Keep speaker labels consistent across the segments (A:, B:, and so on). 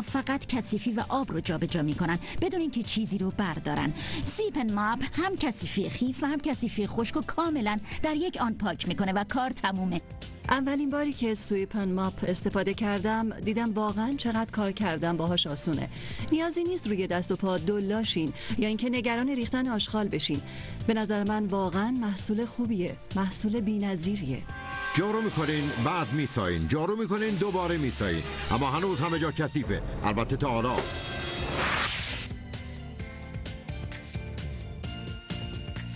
A: فقط کثیفی و آب رو جابجا میکنن بدون اینکه چیزی رو بردارن. سویپ اند ماپ هم کثیفی خیس و هم کثیفی خشک و کاملا در یک آن پاک میکنه و کار تمومه.
B: اولین باری که سویپ اند ماپ استفاده کردم دیدم واقعا چقدر کار کردم باهاش آسونه. نیازی نیست روی دست و پا دلاشین یا اینکه نگران ریختن آشغال بشین. به نظر من واقعا محصول خوبیه، محصول بی‌نظیریه.
C: جارو میکنین بعد میسایین، جارو میکنین دوباره میسایین، اما هنوز همه جا کثیفه، البته تا حالا.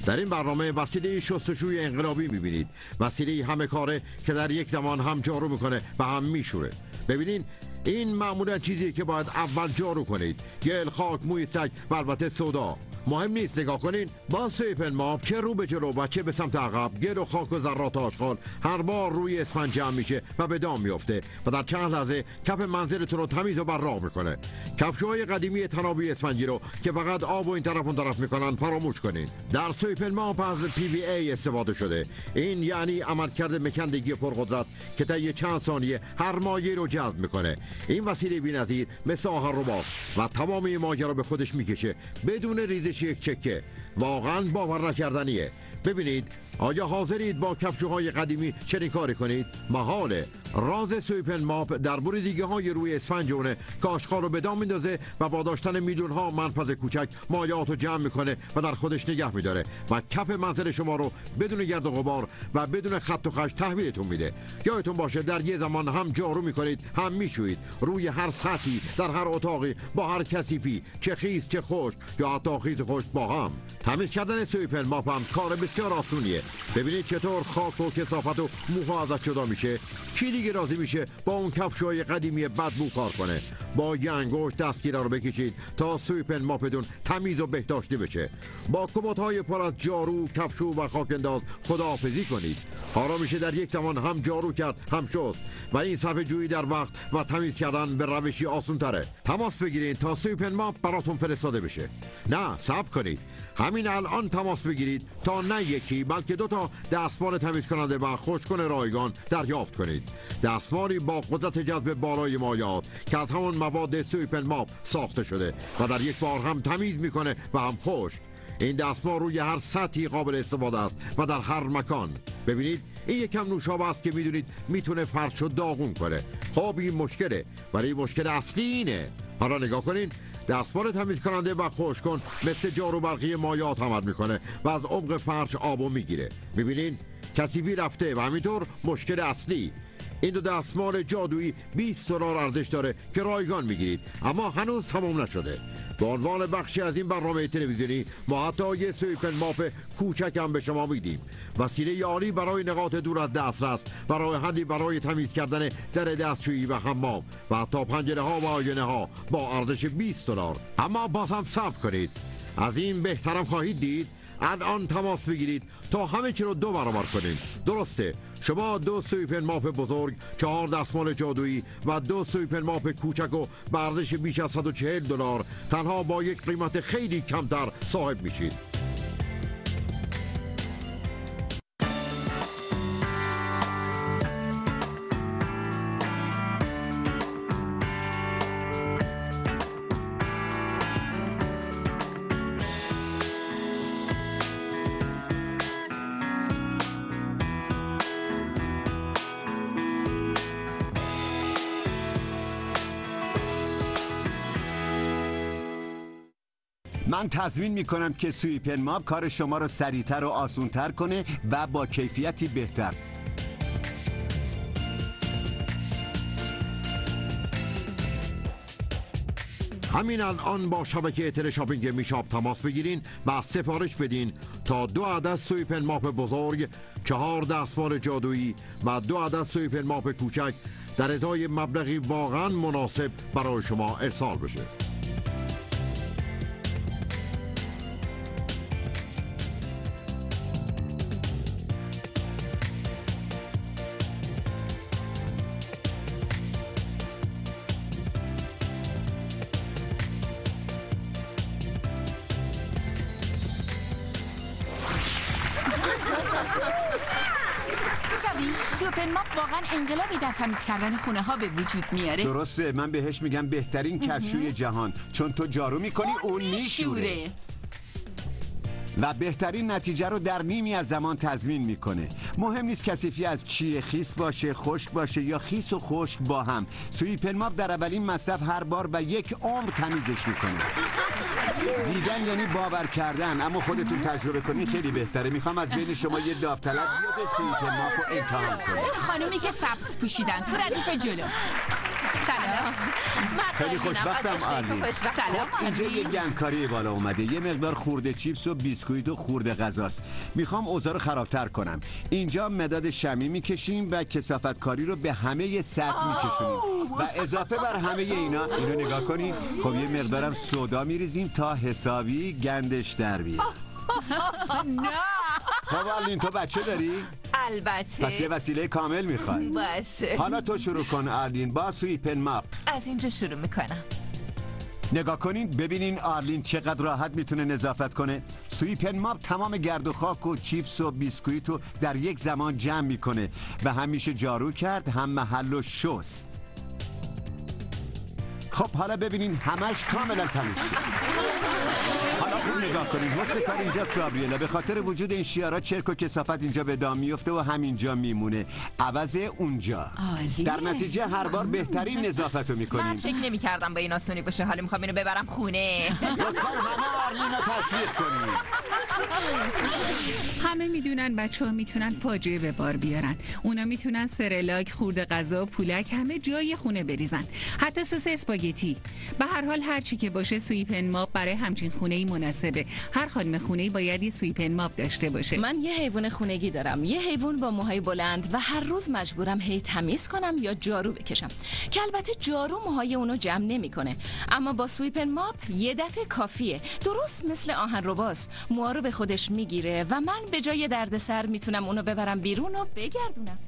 C: در این برنامه وسیله شستشوی انقلابی میبینید، وسیله همه کاره که در یک زمان هم جارو میکنه و هم میشوره. ببینین این معمولا چیزی که باید اول جارو کنید، گل، خاک، موی سگ و البته سودا. مهم نیست، نگاه کنین با سویپ اند ماپ چه رو به جلو و چه به سمت عقب، گل و خاک و ذرات آشغال هر بار روی اسفنج جمع میشه و به دام میفته و در چند لحظه کف منزلتون رو تمیز و براق میکنه. کفشوهای قدیمی تنابی اسفنجی رو که فقط آب و این طرف اون طرف میکنن فراموش کنین. در سویپ اند ماپ از PVA استفاده شده. این یعنی عملکرد مکندگی پرقدرت که طی چند ثانیه هر مایع رو جذب میکنه. این وسیله بی‌نظیر مثل آهن رباط و تمام این ماجرا به خودش میکشه بدون ریزش یک چکه. واقعا باور نکردنیه. ببینید، آیا حاضرید با کفشوهای قدیمی چنین کاری کنید؟ محاله. راز سویپ اند ماپ در بریدگی های روی اسفنج اونه که آشغال رو به دام میندازه و با داشتن میلیون ها منفذ کوچک مایعات رو جمع میکنه و در خودش نگه میداره و کف منزل شما رو بدون گرد و غبار و بدون خط و خش تحویلتون میده. یادتون باشه در یه زمان هم جارو میکنید هم میشویید، روی هر سطحی، در هر اتاقی، با هر کثیفی، چه خیس چه خشک یا حتی خیس خشک با هم. تمیز کردن سویپ اند ماپ هم کار بسیار آسونیه. ببینید چطور خاک و کثافت و موها ازش جدا میشه. کی دیگه راضی میشه با اون کفشوهای قدیمی بدبو کار کنه؟ با یه انگشت دستگیره رو بکشید تا سویپ اند ماپتون تمیز و بهداشتی بشه. با کمدهای پر از جارو، کفشو و خاک انداز خداحافظی کنید. حالا میشه در یک زمان هم جارو کرد هم شست و این صرفه جویی در وقت و تمیز کردن به روشی آسون تره. تماس بگیرید تا سویپ اند ماپ براتون فرستاده بشه. نه، صبر کنید، همین الان تماس بگیرید تا نه یکی بلکه 2 تا دستمال تمیز کننده و خشک‌کن رایگان دریافت کنید. دستمالی با قدرت جذب بالای مایعات که از همون مواد سویپ اند ماپ ساخته شده و در یک بار هم تمیز میکنه و هم خشک. این دستمال روی هر سطحی قابل استفاده است و در هر مکان. ببینید این یکم نوشابه است که میدونید میتونه فرش رو داغون کنه. خب این مشکله، ولی مشکل اصلی اینه. حالا نگاه کنین، دستمال تمیز کننده و خشک کن مثل جارو برقی مایعات عمل میکنه و از عمق فرش آبو میگیره. میبینین کثیفی رفته و همینطور مشکل اصلی. این 2 دستمال جادویی $20 ارزش داره که رایگان میگیرید، اما هنوز تمام نشده. به عنوان بخشی از این برنامه تلویزیونی ما حتی یه سویپ اند ماپ کوچک هم به شما میدیم. وسیله عالی برای نقاط دور از دسترس، برای حلی برای تمیز کردن در دستشویی و حمام و حتی پنجره ها و آینه ها با ارزش $20. اما باز هم صبر کنید، از این بهترم خواهید دید. الان تماس بگیرید تا همه چی رو 2 برابر کنید. درسته، شما 2 سویپ اند ماپ بزرگ، 4 دستمال جادویی و 2 سویپ اند ماپ کوچک و به ارزش بیش از $140 تنها با یک قیمت خیلی کمتر صاحب میشید.
D: من تضمین میکنم که سویپ اند ماپ کار شما رو سریعتر و آسونتر کنه و با کیفیتی بهتر.
C: همین الان با شبکه تلشاپینگ میشاپ تماس بگیرین و سفارش بدین تا 2 عدد سویپ اند ماپ بزرگ، 4 دستمال جادویی و 2 عدد سویپ اند ماپ کوچک در ازای مبلغی واقعا مناسب برای شما ارسال بشه.
E: سویپن ماپ واقعا انقلابی در تمیز کردن خونه ها به وجود میاره.
D: درسته، من بهش میگم بهترین کفشوی جهان، چون تو جارو میکنی اون میشوره و بهترین نتیجه رو در نیمی از زمان تضمین میکنه. مهم نیست کثیفی از چیه، خیس باشه، خشک باشه یا خیس و خشک با هم. سویپن ماپ در اولین مصرف هر بار و یک عمر تمیزش میکنه. دیدن یعنی باور کردن، اما خودتون تجربه کنین خیلی بهتره. میخوام از بین شما یه داوطلب بیاد سویپن ماپ رو امتحان کنه.
E: خانومی که سبز پوشیدن تو ردیف جلو. سلام.
D: خیلی خوشبختم آرلین.
E: سلام
D: اینجا
E: آرلین.
D: یه گندکاری بالا اومده، یه مقدار خورده چیپس و بیسکویت و خورده غذاست. میخوام اوضاع رو خرابتر کنم. اینجا مداد شمی میکشیم و کثافتکاری رو به همه سطح میکشونیم و اضافه بر همه اینو نگاه کنید. خب یه مقدارم سودا میریزیم تا حسابی گندش در بیاد.
E: نه.
D: خب آرلین، تو بچه داری؟
F: البته.
D: پس یه وسیله کامل میخوای.
F: باشه.
D: حالا تو شروع کن آرلین با سویپن ماپ.
F: از اینجا شروع میکنم.
D: نگاه کنین ببینین آرلین چقدر راحت میتونه نظافت کنه. سویپن ماپ تمام گرد و خاک و چیپس و بیسکویت رو در یک زمان جمع میکنه و هم میشه جارو کرد هم محل و شست. خب حالا ببینین همش کاملا تمیز شد. حالا خوب نگاه کنین، حسن کار اینجاست گابریلا. به خاطر وجود این شیارا چرک و کثافت اینجا به دام میفته و همینجا میمونه عوض اونجا. در نتیجه هر بار بهترین نظافت رو
F: من
D: میکنیم.
F: فکر نمی کردم به این آسونی باشه. حالا میخوام اینو ببرم خونه.
D: لطفا همه آرلین رو تشویق کنین.
G: همه میدونن بچه‌ها میتونن فاجعه به بار بیارن. اونا میتونن سرلاک، خورده غذا، پولک همه جای خونه بریزن. حتی سس اسپاگتی. به هر حال هر چی که باشه سویپن ماپ برای همچین خونه‌ای مناسبه. هر خانم خونه‌ای باید یه سویپن ماپ داشته باشه.
H: من یه حیوان خونگی دارم، یه حیوان با موهای بلند و هر روز مجبورم هی تمیز کنم یا جارو بکشم که البته جارو موهای اونو جمع نمیکنه، اما با سویپن ماپ یه دفعه کافیه. درست مثل آهنرباست، موها رو به خودش میگیره و من به جای دردسر میتونم اونو ببرم بیرون و بگردونم.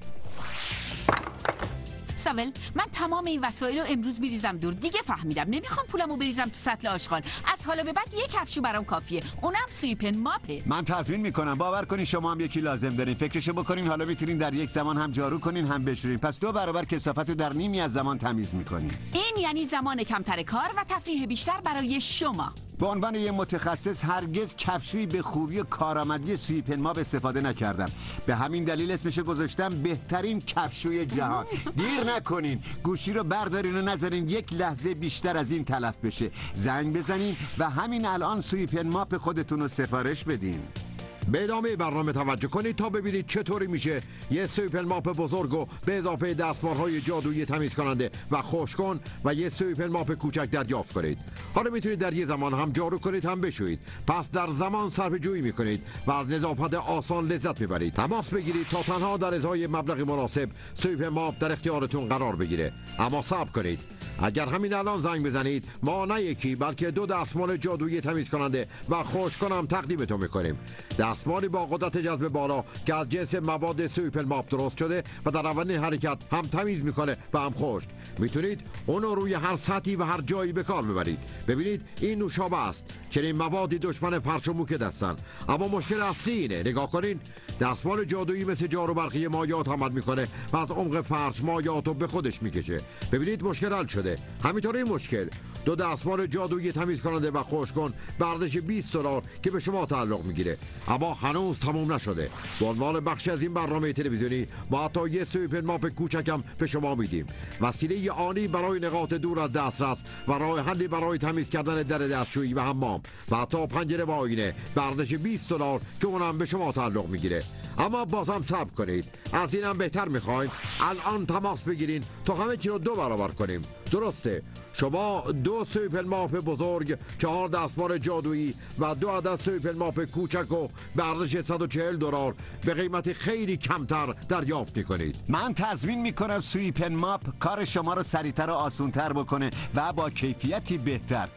E: ساول، من تمام این وسایل رو امروز میریزم دور. دیگه فهمیدم نمیخوام پولمو بریزم تو سطل آشغال. از حالا به بعد یک کفشو برام کافیه، اونم سویپن ماپه.
D: من تضمین میکنم باور کنین شما هم یکی لازم دارین. فکرشو بکنین، حالا میتونین در یک زمان هم جارو کنین هم بشورین. پس 2 برابر کثافت رو در نیمی از زمان تمیز میکنین.
E: این یعنی زمان کمتر کار و تفریح بیشتر برای شما.
D: به عنوان یه متخصص هرگز کفشویی به خوبی و کارآمدی سویپن ماپ استفاده نکردم. به همین دلیل اسمشو گذاشتم بهترین کفشوی جهان. دیر نکنین، گوشی رو بردارین و نذارین یک لحظه بیشتر از این تلف بشه. زنگ بزنین و همین الان سویپن ماپ خودتون رو سفارش بدین.
C: به ادامه برنامه توجه کنید تا ببینید چطوری میشه یه سویپن ماپ بزرگ و به اضافه دستمالهای جادویی تمیز کننده و خشک‌کن و یه سویپن ماپ کوچک دریافت کنید. حالا میتونید در یه زمان هم جارو کنید هم بشویید. پس در زمان صرفه جویی میکنید و از نظافت آسان لذت میبرید. تماس بگیرید تا تنها در ازای مبلغ مناسب سویپن ماپ در اختیارتون قرار بگیره. اما صبر کنید. اگر همین الان زنگ بزنید ما نه یکی بلکه 2 دستمال جادویی تمیز کننده و خشک‌کن هم تقدیمتون میکنیم. دستمالی با قدرت جذب بالا که از جنس مواد سویپن ماپ درست شده و در اولین حرکت هم تمیز میکنه و هم خشک. میتونید اون رو روی هر سطحی و هر جایی به کار ببرید. ببینید این نوشابه است. چنین موادی دشمن فرش و موکد هستن. اما مشکل اصلی اینه، نگاه کنین، دستمال جادویی مثل جارو برقی مایات عمل میکنه و از عمق فرش مایات رو به خودش میکشه. ببینید مشکل حل شده. همینطور این مشکل 2 دستمال جادویی تمیز کننده و خشک‌کن به ارزش $20 که به شما تعلق میگیره. اما هنوز تموم نشده. به عنوان بخشی از این برنامه تلویزیونی ما حتی یه سویپن ماپ کوچکم به شما میدیم. وسیله عالی برای نقاط دور از دسترس و راه حلی برای تمیز کردن در دستشویی و حمام و حتی پنجره و آینه به ارزش $20 که اونم به شما تعلق میگیره. اما بازم صبر کنید. از اینم بهتر میخواین الان تماس بگیرین تا همه چی رو 2 برابر کنیم. درسته، شما 2 سویپن ماپ بزرگ، 4 دستمال جادویی و 2 عدد سویپن ماپ کوچک و به ارزش $140 به قیمت خیلی کمتر دریافت میکنید.
D: من تضمین میکنم سویپن ماپ کار شما رو سریعتر و آسونتر بکنه و با کیفیتی بهتر.